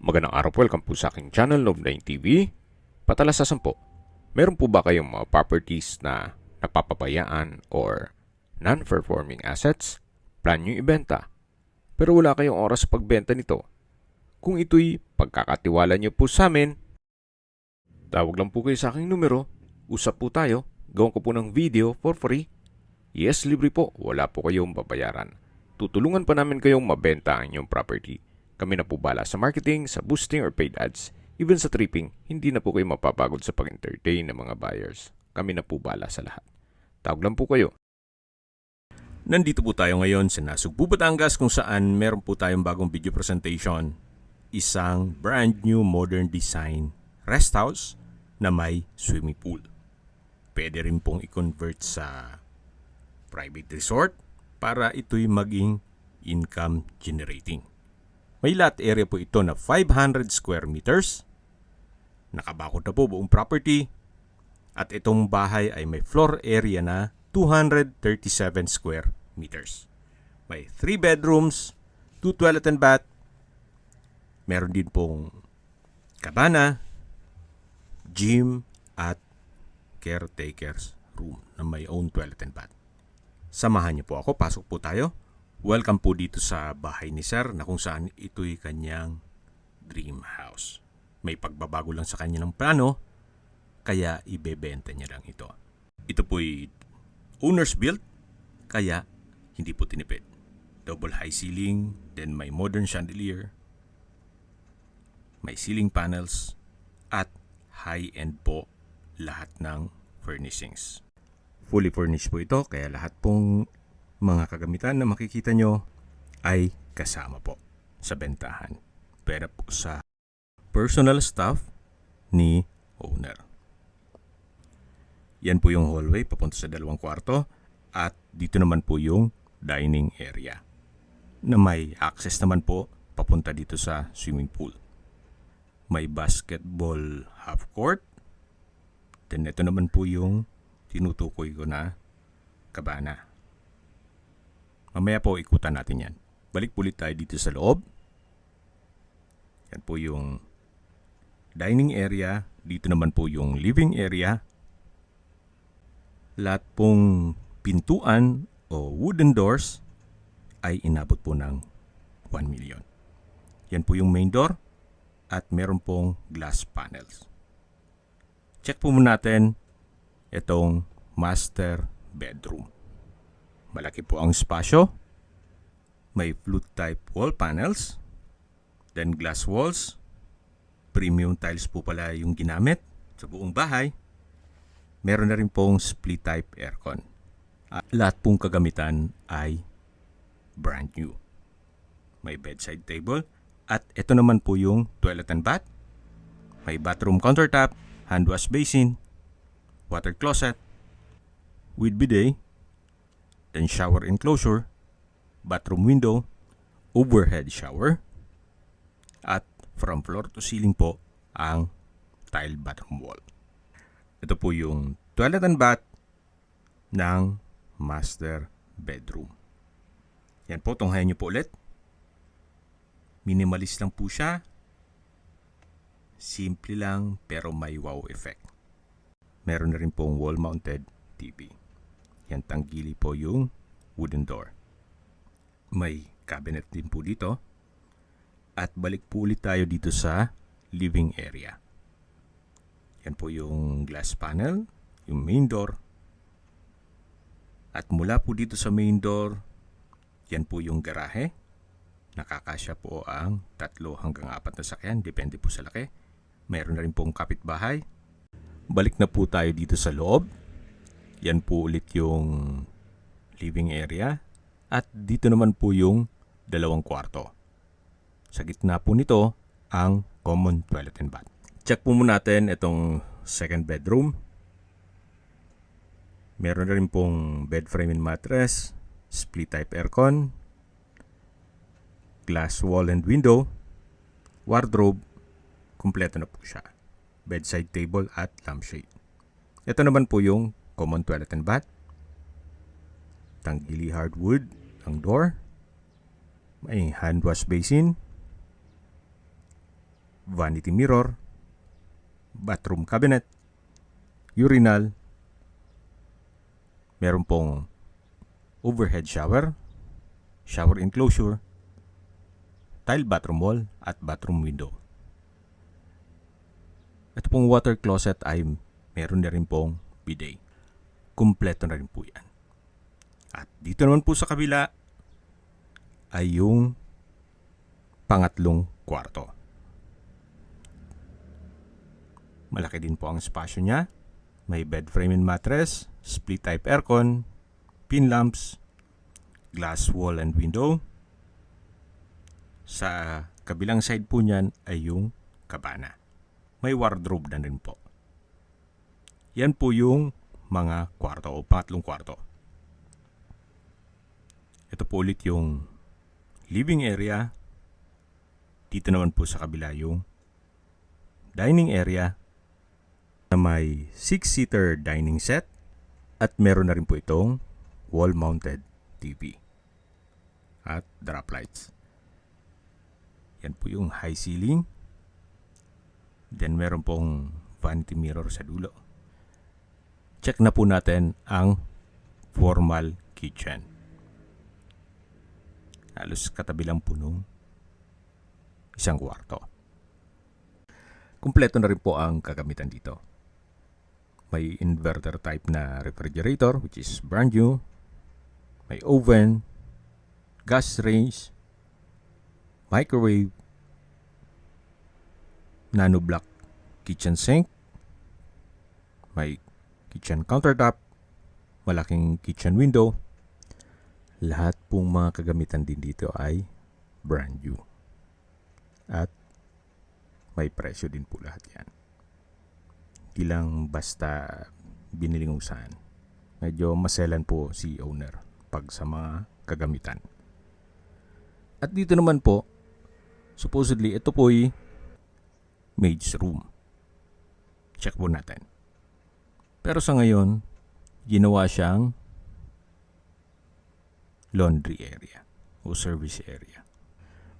Magandang araw po, welcome po sa aking channel, Love9 TV. Patalasasan po, meron po ba kayong mga properties na napapabayaan or non-performing assets? Plan nyo ibenta, pero wala kayong oras sa pagbenta nito. Kung ito'y pagkakatiwala nyo po sa amin, tawag lang po kayo sa aking numero, usap po tayo, gawin ko po ng video for free. Yes, libre po, wala po kayong babayaran. Tutulungan pa namin kayong mabenta ang inyong property. Kami na po bala sa marketing, sa boosting or paid ads. Even sa tripping, hindi na po kayo mapapagod sa pag-entertain ng mga buyers. Kami na po bala sa lahat. Tawag lang po kayo. Nandito po tayo ngayon sa Nasugbu, Batangas kung saan meron po tayong bagong video presentation. Isang brand new modern design rest house na may swimming pool. Pwede rin pong i-convert sa private resort para ito'y maging income generating. May lot area po ito na 500 square meters. Nakabakod na po buong property. At itong bahay ay may floor area na 237 square meters. May 3 bedrooms, 2 toilet and bath. Meron din pong kabana, gym at caretaker's room na may own toilet and bath. Samahan niyo po ako, pasok po tayo. Welcome po dito sa bahay ni Sir na kung saan ito'y kanyang dream house. May pagbabago lang sa kanya ng plano, kaya ibebenta niya lang ito. Ito po'y owner's built, kaya hindi po tinipid. Double high ceiling, then may modern chandelier, may ceiling panels, at high-end po lahat ng furnishings. Fully furnished po ito, kaya lahat pong mga kagamitan na makikita nyo ay kasama po sa bentahan. Pwede po sa personal staff ni owner. Yan po yung hallway papunta sa 2 kwarto at dito naman po yung dining area na may access naman po papunta dito sa swimming pool. May basketball half court. Then ito naman po yung tinutukoy ko na kabana. Mamaya po ikutan natin yan. Balik ulit tayo dito sa loob. Yan po yung dining area. Dito naman po yung living area. Lahat pong pintuan o wooden doors ay inabot po ng 1 million. Yan po yung main door at meron pong glass panels. Check po muna natin itong master bedroom. Malaki po ang espasyo. May flute type wall panels. Then glass walls. Premium tiles po pala yung ginamit sa buong bahay. Meron na rin pong split type aircon. Lahat pong kagamitan ay brand new. May bedside table. At ito naman po yung toilet and bath. May bathroom countertop, hand wash basin, water closet with bidet, then shower enclosure, bathroom window, overhead shower, at from floor to ceiling po ang tile bathroom wall. Ito po yung toilet and bath ng master bedroom. Yan po, tunghayan nyo po ulit. Minimalist lang po siya. Simple lang pero may wow effect. Meron na rin pong wall-mounted TV. Yan, tanggili po yung wooden door. May cabinet din po dito. At balik po ulit tayo dito sa living area. Yan po yung glass panel, yung main door. At mula po dito sa main door, yan po yung garahe. Nakakasya po ang 3 hanggang 4 na sakyan, depende po sa laki. Meron na rin pong kapitbahay. Balik na po tayo dito sa loob. Yan po ulit yung living area. At dito naman po yung 2 kwarto. Sa gitna po nito ang common toilet and bath. Check po muna natin itong second bedroom. Meron na rin pong bed frame and mattress, split type aircon, glass wall and window, wardrobe, kumpleto na po siya. Bedside table at lampshade. Ito naman po yung common toilet and bath. Tanggili hardwood ang door. May hand wash basin. vanity mirror, bathroom cabinet, urinal, meron pong overhead shower, shower enclosure, tile bathroom wall at bathroom window. Ito pong water closet ay meron na rin pong bidet. Kumpleto na rin po yan. At dito naman po sa kabila ay yung pangatlong kwarto. Malaki din po ang espasyo niya. May bed frame and mattress, split type aircon, pin lamps, glass wall and window. Sa kabilang side po niyan ay yung kabana. May wardrobe na rin po. Yan po yung mga kwarto o pangatlong kwarto. Ito po ulit yung living area. Dito naman po sa kabila yung dining area na may 6-seater dining set at meron na rin po itong wall-mounted TV at drop lights. Yan po yung high ceiling. Then meron pong vanity mirror sa dulo. Check na po natin ang formal kitchen. Halos katabi lang po nung isang kwarto. Kumpleto na rin po ang kagamitan dito. May inverter type na refrigerator which is brand new. May oven, gas range, microwave, nano block kitchen sink, may kitchen countertop, malaking kitchen window. Lahat pong mga kagamitan din dito ay brand new. At may presyo din po lahat yan. Hindi lang basta biniling kung saan. Medyo maselan po si owner pag sa mga kagamitan. At dito naman po, supposedly ito po ay maid's room. Check po natin. Pero sa ngayon, ginawa siyang laundry area o service area.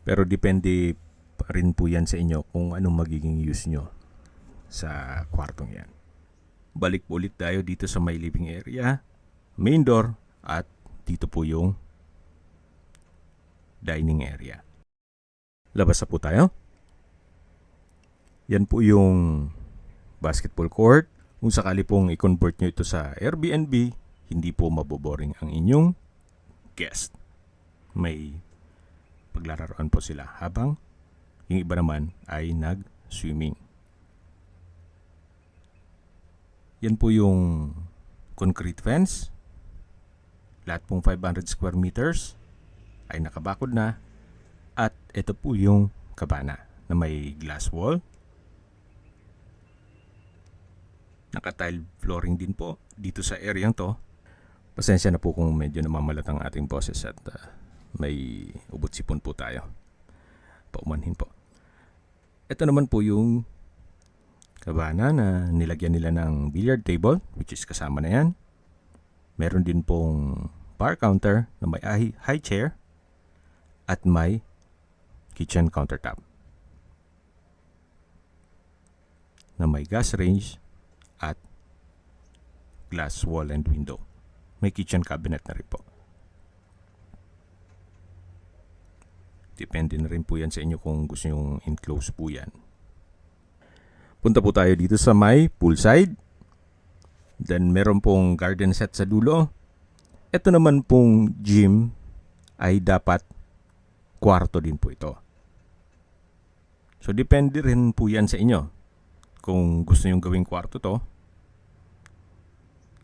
Pero depende pa rin po yan sa inyo kung anong magiging use nyo sa kwartong yan. Balik po ulit tayo dito sa may living area, main door, at dito po yung dining area. Labas na po tayo. Yan po yung basketball court. Kung sakali pong i-convert nyo ito sa Airbnb, hindi po maboboring ang inyong guest. May paglararoan po sila habang yung iba naman ay nag-swimming. Yan po yung concrete fence. Lahat pong 500 square meters ay nakabakod na. At ito po yung kabana na may glass wall. Naka-tile flooring din po dito sa area to. Pasensya na po kung medyo namamalat ang ating boses at may ubot sipon po tayo. Paumanhin po. Ito naman po yung kabana na nilagyan nila ng billiard table, which is kasama na yan. Meron din pong bar counter na may high chair at may kitchen countertop na may gas range at glass wall and window. May kitchen cabinet na rin po. Depende na rin po yan sa inyo kung gusto nyo enclose po yan. Punta po tayo dito sa may poolside. Then meron pong garden set sa dulo. Ito naman pong gym ay dapat kwarto din po ito. So depende rin po yan sa inyo. Kung gusto nyo gawing kwarto to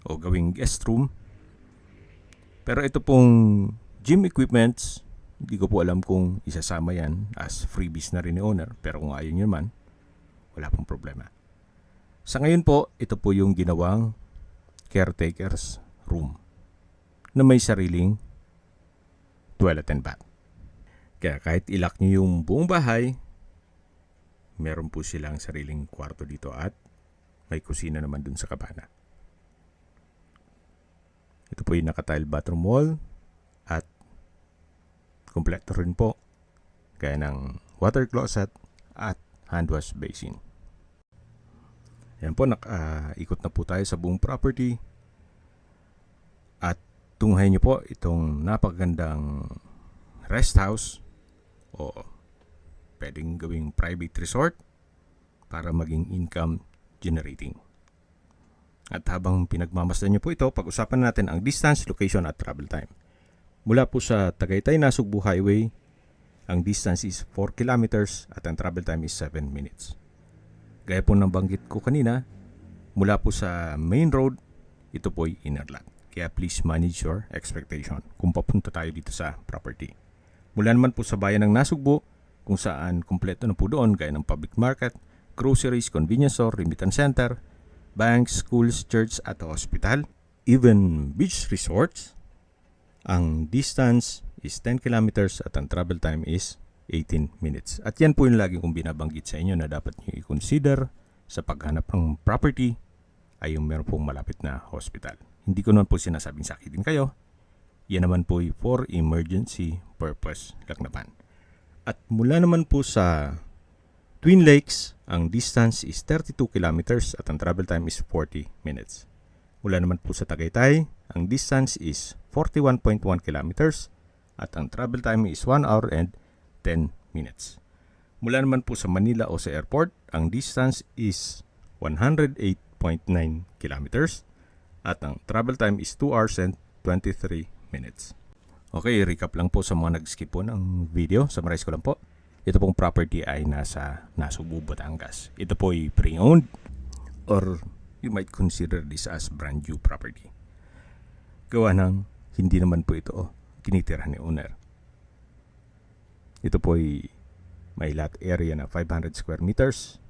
o gawing guest room. Pero ito pong gym equipments, hindi ko po alam kung isasama yan as freebies na rin ni owner. Pero kung ayaw nyo naman, wala pong problema. Sa ngayon po, ito po yung ginawang caretaker's room na may sariling toilet and bath. Kaya kahit ilak nyo yung buong bahay, meron po silang sariling kwarto dito at may kusina naman dun sa kabana. Ito po yung naka-tile bathroom wall at kompleto rin po kaya ng water closet at hand wash basin. Ayan po, ikot na po tayo sa buong property. At tunghayin nyo po itong napakagandang rest house o pwedeng gawing private resort para maging income generating. At habang pinagmamasdan nyo po ito, pag-usapan natin ang distance, location at travel time. Mula po sa Tagaytay-Nasugbu Highway, ang distance is 4 kilometers at ang travel time is 7 minutes. Gaya po ng banggit ko kanina, mula po sa main road, ito po ay inner lot. Kaya please manage your expectation kung papunta tayo dito sa property. Mula naman po sa bayan ng Nasugbu, kung saan kumpleto na po doon gaya ng public market, groceries, convenience store, remittance center, banks, schools, church at hospital, even beach resorts. Ang distance is 10 kilometers at ang travel time is 18 minutes. At yan po yung lagi kong binabanggit sa inyo na dapat nyo i-consider sa paghanap ng property ay yung meron pong malapit na hospital. Hindi ko naman po sinasabing sakitin kayo. Yan naman po for emergency purpose lang naman. At mula naman po sa Twin Lakes, ang distance is 32 kilometers at ang travel time is 40 minutes. Mula naman po sa Tagaytay, ang distance is 41.1 kilometers at ang travel time is 1 hour and 10 minutes. Mula naman po sa Manila o sa airport, ang distance is 108.9 kilometers at ang travel time is 2 hours and 23 minutes. Okay, recap lang po sa mga nag-skip po ng video. Summarize ko lang po. Ito pong property ay nasa Nasugbu, Batangas. Ito po ay pre-owned or you might consider this as brand new property. Gawa ng hindi naman po ito tinitirahan ni owner. Ito po ay may lot area na 500 square meters,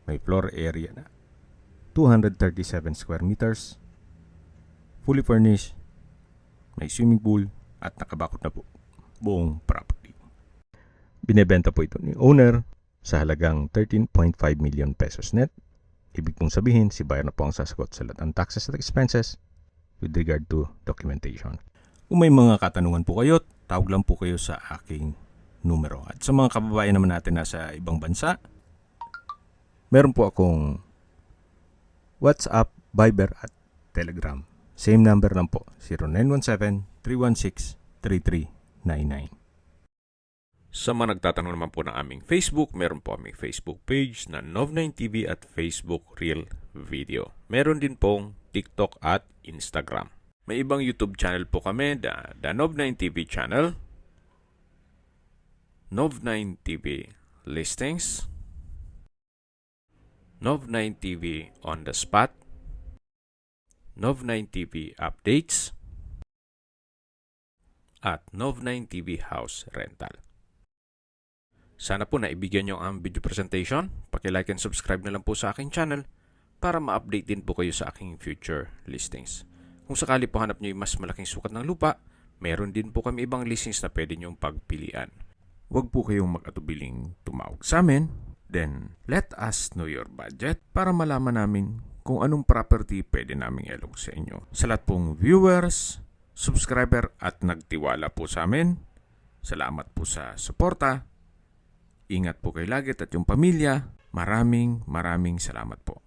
may floor area na 237 square meters, fully furnished, may swimming pool, at nakabakot na po buong property. Binebenta po ito ni owner sa halagang 13.5 million pesos net. Ibig pong sabihin, si buyer na po ang sasagot sa lahat ng taxes at expenses with regard to documentation. Kung may mga katanungan po kayo, tawag lang po kayo sa aking numero. At sa mga kababayan naman natin nasa ibang bansa, meron po akong WhatsApp, Viber at Telegram. Same number lang po, 0917-316-3399. Sa mga nagtatanong naman po ng aming Facebook, meron po aming Facebook page na Nov9TV at Facebook Real Video. Meron din pong TikTok at Instagram. May ibang YouTube channel po kami, the Nov9TV channel, Nov9TV Listings, Nov9TV On The Spot, Nov9TV Updates, at Nov9TV House Rental. Sana po naibigyan nyo ang video presentation. Paki-like and subscribe na lang po sa aking channel para ma-update din po kayo sa aking future listings. Kung sakali po hanap nyo yung mas malaking sukat ng lupa, meron din po kami ibang listings na pwede nyong pagpilian. Huwag po kayong mag-atubiling tumawag sa amin. Then, let us know your budget para malaman namin kung anong property pwede naming ilog sa inyo. Sa lahat pong viewers, subscriber at nagtiwala po sa amin, salamat po sa suporta. Ingat po kayo lagi at yung pamilya. Maraming salamat po.